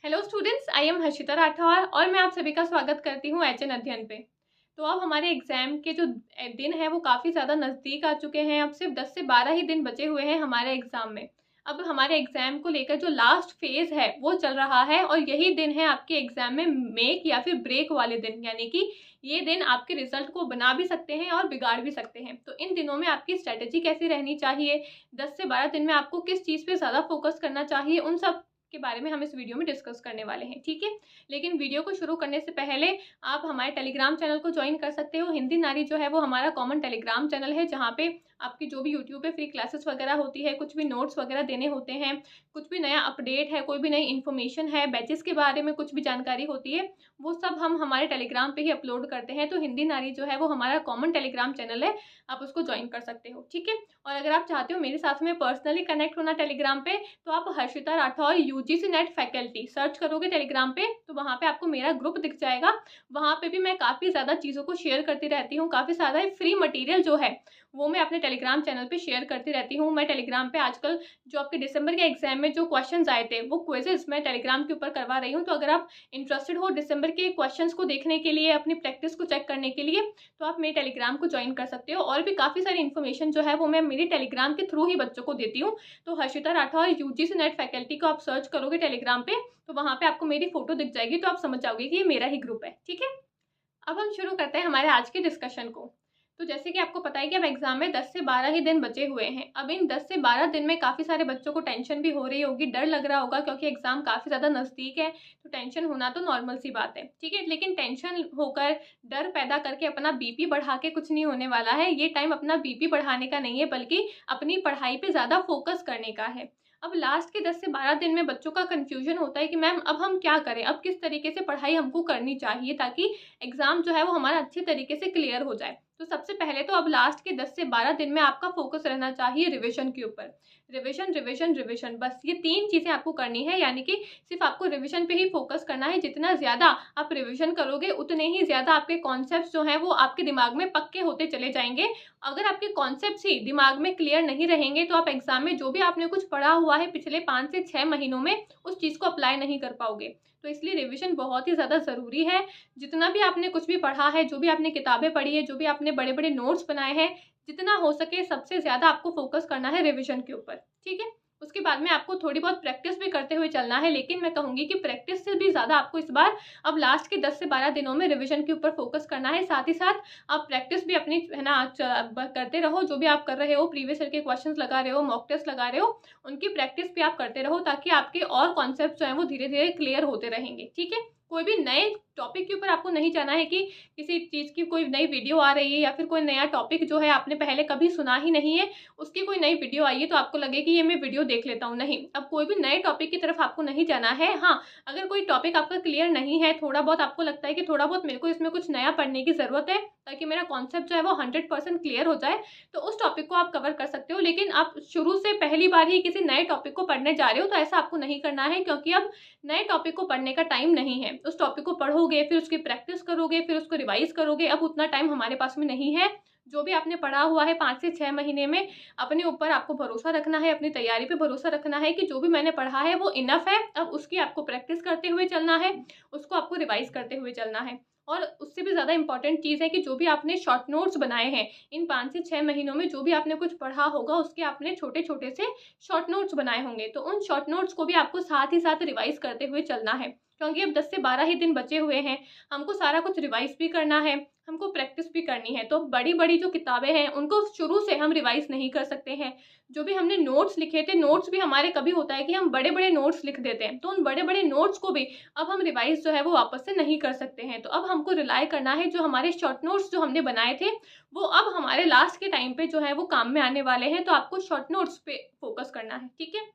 Hello students, I am Harshita Rathore और मैं आप सभी का स्वागत करती हूँ एचएन अध्ययन पे। तो अब हमारे एग्ज़ाम के जो दिन है वो काफ़ी ज़्यादा नज़दीक आ चुके हैं। अब सिर्फ 10 से 12 ही दिन बचे हुए हैं हमारे एग्ज़ाम में। अब हमारे एग्ज़ाम को लेकर जो लास्ट फेज़ है वो चल रहा है और यही दिन है आपके एग्ज़ाम में मेक या फिर ब्रेक वाले दिन, यानी कि ये दिन आपके रिजल्ट को बना भी सकते हैं और बिगाड़ भी सकते हैं। तो इन दिनों में आपकी स्ट्रैटेजी कैसी रहनी चाहिए, 10 से 12 दिन में आपको किस चीज़ पे ज़्यादा फोकस करना चाहिए, उन सब के बारे में हम इस वीडियो में डिस्कस करने वाले हैं। ठीक है, लेकिन वीडियो को शुरू करने से पहले आप हमारे टेलीग्राम चैनल को ज्वाइन कर सकते हो। हिंदी नारी जो है वो हमारा कॉमन टेलीग्राम चैनल है, जहाँ पे आपकी जो भी यूट्यूब पे फ्री क्लासेस वगैरह होती है, कुछ भी नोट्स वगैरह देने होते हैं, कुछ भी नया अपडेट है, कोई भी नई इन्फॉर्मेशन है, बैचेस के बारे में कुछ भी जानकारी होती है, वो सब हम हमारे टेलीग्राम पे ही अपलोड करते हैं। तो हिंदी नारी जो है वो हमारा कॉमन टेलीग्राम चैनल है, आप उसको ज्वाइन कर सकते हो। ठीक है, और अगर आप चाहते हो मेरे साथ में पर्सनली कनेक्ट होना टेलीग्राम पे, तो आप Harshita Rathore UGC net faculty search करोगे टेलीग्राम पे, तो वहाँ पे आपको मेरा ग्रुप दिख जाएगा। वहाँ पे भी मैं काफ़ी ज़्यादा चीज़ों को शेयर करती रहती हूँ, काफ़ी ज़्यादा फ्री मटेरियल जो है वो मैं अपने टेलीग्राम चैनल पे शेयर करती रहती हूँ। मैं टेलीग्राम पे आजकल जो आपके दिसंबर के एग्जाम में जो क्वेश्चंस आए थे वो क्विजेस मैं टेलीग्राम के ऊपर करवा रही हूँ। तो अगर आप इंटरेस्टेड हो दिसंबर के क्वेश्चंस को देखने के लिए, अपनी प्रैक्टिस को चेक करने के लिए, तो आप मेरे टेलीग्राम को ज्वाइन कर सकते हो। और भी काफ़ी सारी इन्फॉर्मेशन जो है वो मैं मेरी टेलीग्राम के थ्रू ही बच्चों को देती हूँ। तो Harshita Rathore UGC net faculty को आप सर्च करोगे टेलीग्राम पे, तो वहाँ पे आपको मेरी फोटो दिख जाएगी, तो आप समझ जाओगे कि ये मेरा ही ग्रुप है। ठीक है, अब हम शुरू करते हैं हमारे आज के डिस्कशन को। तो जैसे कि आपको पता है कि अब एग्जाम में 10 से 12 ही दिन बचे हुए हैं। अब इन 10 से 12 दिन में काफ़ी सारे बच्चों को टेंशन भी हो रही होगी, डर लग रहा होगा, क्योंकि एग्जाम काफ़ी ज़्यादा नज़दीक है। तो टेंशन होना तो नॉर्मल सी बात है। ठीक है, लेकिन टेंशन होकर, डर पैदा करके अपना बीपी बढ़ा के कुछ नहीं होने वाला है। ये टाइम अपना बीपी बढ़ाने का नहीं है, बल्कि अपनी पढ़ाई पर ज़्यादा फोकस करने का है। अब लास्ट के 10 से 12 दिन में बच्चों का कन्फ्यूजन होता है कि मैम अब हम क्या करें, अब किस तरीके से पढ़ाई हमको करनी चाहिए ताकि एग्जाम जो है वो हमारा अच्छे तरीके से क्लियर हो जाए। तो सबसे पहले तो अब लास्ट के 10 से 12 दिन में आपका फोकस रहना चाहिए रिवीजन के ऊपर। रिवीजन रिवीजन रिवीजन, बस ये 3 चीज़ें आपको करनी है, यानी कि सिर्फ आपको रिवीजन पे ही फोकस करना है। जितना ज़्यादा आप रिवीजन करोगे उतने ही ज़्यादा आपके कॉन्सेप्ट्स जो हैं वो आपके दिमाग में पक्के होते चले जाएंगे। अगर आपके कॉन्सेप्ट्स ही दिमाग में क्लियर नहीं रहेंगे तो आप एग्जाम में जो भी आपने कुछ पढ़ा हुआ है पिछले 5 से 6 महीनों में, उस चीज़ को अप्लाई नहीं कर पाओगे। तो इसलिए रिवीजन बहुत ही ज़्यादा ज़रूरी है। जितना भी आपने कुछ भी पढ़ा है, जो भी आपने किताबें पढ़ी है, जो भी आपने बड़े बड़े नोट्स बनाए हैं, जितना हो सके सबसे ज़्यादा आपको फोकस करना है रिवीजन के ऊपर। ठीक है, उसके बाद में आपको थोड़ी बहुत प्रैक्टिस भी करते हुए चलना है, लेकिन मैं कहूँगी कि प्रैक्टिस से भी ज़्यादा आपको इस बार अब लास्ट के 10 से 12 दिनों में रिवीजन के ऊपर फोकस करना है। साथ ही साथ आप प्रैक्टिस भी अपनी है ना करते रहो। जो भी आप कर रहे हो, प्रीवियस ईयर के क्वेश्चंस लगा रहे हो, मॉक टेस्ट लगा रहे हो, उनकी प्रैक्टिस भी आप करते रहो, ताकि आपके और कॉन्सेप्ट जो है वो धीरे धीरे क्लियर होते रहेंगे। ठीक है, कोई भी नए टॉपिक के ऊपर आपको नहीं जाना है कि किसी चीज़ की कोई नई वीडियो आ रही है या फिर कोई नया टॉपिक जो है आपने पहले कभी सुना ही नहीं है, उसकी कोई नई वीडियो आई है तो आपको लगे कि ये मैं वीडियो देख लेता हूँ। नहीं, अब कोई भी नए टॉपिक की तरफ आपको नहीं जाना है। हाँ, अगर कोई टॉपिक आपका क्लियर नहीं है, थोड़ा बहुत आपको लगता है कि थोड़ा बहुत मेरे को इसमें कुछ नया पढ़ने की ज़रूरत है ताकि मेरा कॉन्सेप्ट जो है वो 100% क्लियर हो जाए, तो उस टॉपिक को आप कवर कर सकते हो। लेकिन आप शुरू से पहली बार ही किसी नए टॉपिक को पढ़ने जा रहे हो तो ऐसा आपको नहीं करना है, क्योंकि अब नए टॉपिक को पढ़ने का टाइम नहीं है। उस टॉपिक को पढ़ोगे, फिर उसकी प्रैक्टिस करोगे, फिर उसको रिवाइज करोगे, अब उतना टाइम हमारे पास में नहीं है। जो भी आपने पढ़ा हुआ है 5 से 6 महीने में, अपने ऊपर आपको भरोसा रखना है, अपनी तैयारी पे भरोसा रखना है कि जो भी मैंने पढ़ा है वो इनफ है। अब उसकी आपको प्रैक्टिस करते हुए चलना है, उसको आपको रिवाइज करते हुए चलना है। और उससे भी ज़्यादा इंपॉर्टेंट चीज़ है कि जो भी आपने शॉर्ट नोट्स बनाए हैं इन 5 से 6 महीनों में, जो भी आपने कुछ पढ़ा होगा उसके आपने छोटे छोटे से शॉर्ट नोट्स बनाए होंगे, तो उन शॉर्ट नोट्स को भी आपको साथ ही साथ रिवाइज करते हुए चलना है, क्योंकि अब 10 से 12 ही दिन बचे हुए हैं। हमको सारा कुछ रिवाइज भी करना है, हमको प्रैक्टिस भी करनी है। तो बड़ी बड़ी जो किताबें हैं उनको शुरू से हम रिवाइज नहीं कर सकते हैं। जो भी हमने नोट्स लिखे थे, नोट्स भी हमारे कभी होता है कि हम बड़े बड़े नोट्स लिख देते हैं, तो उन बड़े बड़े नोट्स को भी अब हम रिवाइज जो है वो वापस से नहीं कर सकते हैं। तो अब हमको रिलाई करना है, जो हमारे शॉर्ट नोट्स जो हमने बनाए थे वो अब हमारे लास्ट के टाइम पे जो है वो काम में आने वाले हैं। तो आपको शॉर्ट नोट्स पे फोकस करना है। ठीक है,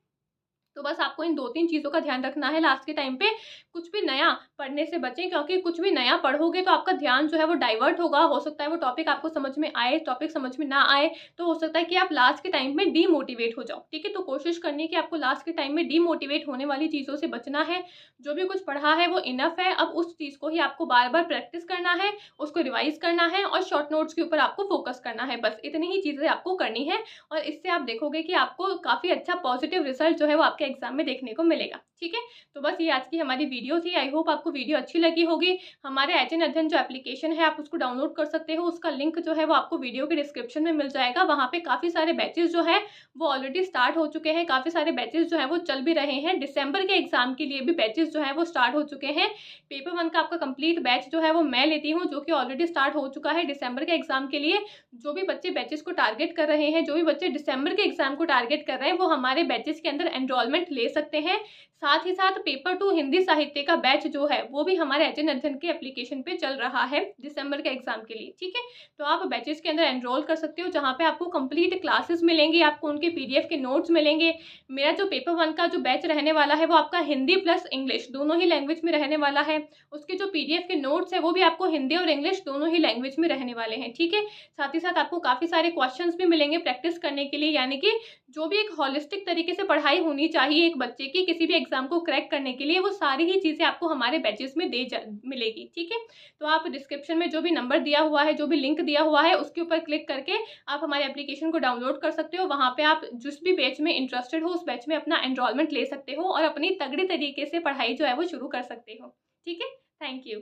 तो बस आपको इन 2-3 चीज़ों का ध्यान रखना है लास्ट के टाइम पे। कुछ भी नया पढ़ने से बचें, क्योंकि कुछ भी नया पढ़ोगे तो आपका ध्यान जो है वो डाइवर्ट होगा। हो सकता है वो टॉपिक आपको समझ में आए, टॉपिक समझ में ना आए, तो हो सकता है कि आप लास्ट के टाइम में डीमोटिवेट हो जाओ। ठीक है, तो कोशिश करनी है कि आपको लास्ट के टाइम में डीमोटिवेट होने वाली चीज़ों से बचना है। जो भी कुछ पढ़ा है वो इनफ है, अब उस चीज़ को ही आपको बार बार प्रैक्टिस करना है, उसको रिवाइज करना है और शॉर्ट नोट्स के ऊपर आपको फोकस करना है। बस इतनी ही चीज़ें आपको करनी है और इससे आप देखोगे कि आपको काफ़ी अच्छा पॉजिटिव रिजल्ट जो है वो आपके आपके एग्जाम में देखने को मिलेगा। ठीक है, तो बस ये आज की हमारी वीडियो थी। आई होप आपको वीडियो अच्छी लगी होगी। हमारे एचएन अध्ययन जो एप्लीकेशन है आप उसको डाउनलोड कर सकते हो, उसका लिंक जो है वो आपको वीडियो के डिस्क्रिप्शन में मिल जाएगा। वहाँ पे काफ़ी सारे बैचेस जो है वो ऑलरेडी स्टार्ट हो चुके हैं, काफ़ी सारे बैचेस जो है वो चल भी रहे हैं। दिसंबर के एग्जाम के लिए भी बैचेस जो है वो स्टार्ट हो चुके हैं। पेपर 1 का आपका कंप्लीट बैच जो है वो मैं लेती हूँ, जो कि ऑलरेडी स्टार्ट हो चुका है दिसंबर के एग्जाम के लिए। जो भी बच्चे बैचेस को टारगेट कर रहे हैं, जो भी बच्चे दिसंबर के एग्जाम को टारगेट कर रहे हैं, वो हमारे बैचेस के अंदर एनरोलमेंट ले सकते हैं। साथ ही साथ पेपर 2 हिंदी साहित्य का बैच जो है वो भी हमारे एचएन अध्ययन के एप्लीकेशन पे चल रहा है दिसंबर के एग्जाम के लिए। ठीक है, तो आप बैचेस के अंदर एनरोल कर सकते हो, जहाँ पे आपको कंप्लीट क्लासेस मिलेंगी, आपको उनके पीडीएफ के नोट्स मिलेंगे। मेरा जो पेपर 1 का जो बैच रहने वाला है वो आपका हिंदी प्लस इंग्लिश दोनों ही लैंग्वेज में रहने वाला है। उसके जो पीडीएफ के नोट्स है वो भी आपको हिंदी और इंग्लिश दोनों ही लैंग्वेज में रहने वाले हैं। ठीक है, साथ ही साथ आपको काफ़ी सारे क्वेश्चंस भी मिलेंगे प्रैक्टिस करने के लिए, यानी कि जो भी एक होलिस्टिक तरीके से पढ़ाई होनी चाहिए एक बच्चे की किसी भी एग्जाम को क्रैक करने के लिए, वो सारी ही चीज़ें आपको हमारे बैचेस में मिलेगी। ठीक है, तो आप डिस्क्रिप्शन में जो भी नंबर दिया हुआ है, जो भी लिंक दिया हुआ है, उसके ऊपर क्लिक करके आप हमारे एप्लीकेशन को डाउनलोड कर सकते हो। वहाँ पे आप जिस भी बैच में इंटरेस्टेड हो उस बैच में अपना एनरोलमेंट ले सकते हो और अपनी तगड़ी तरीके से पढ़ाई जो है वो शुरू कर सकते हो। ठीक है, थैंक यू।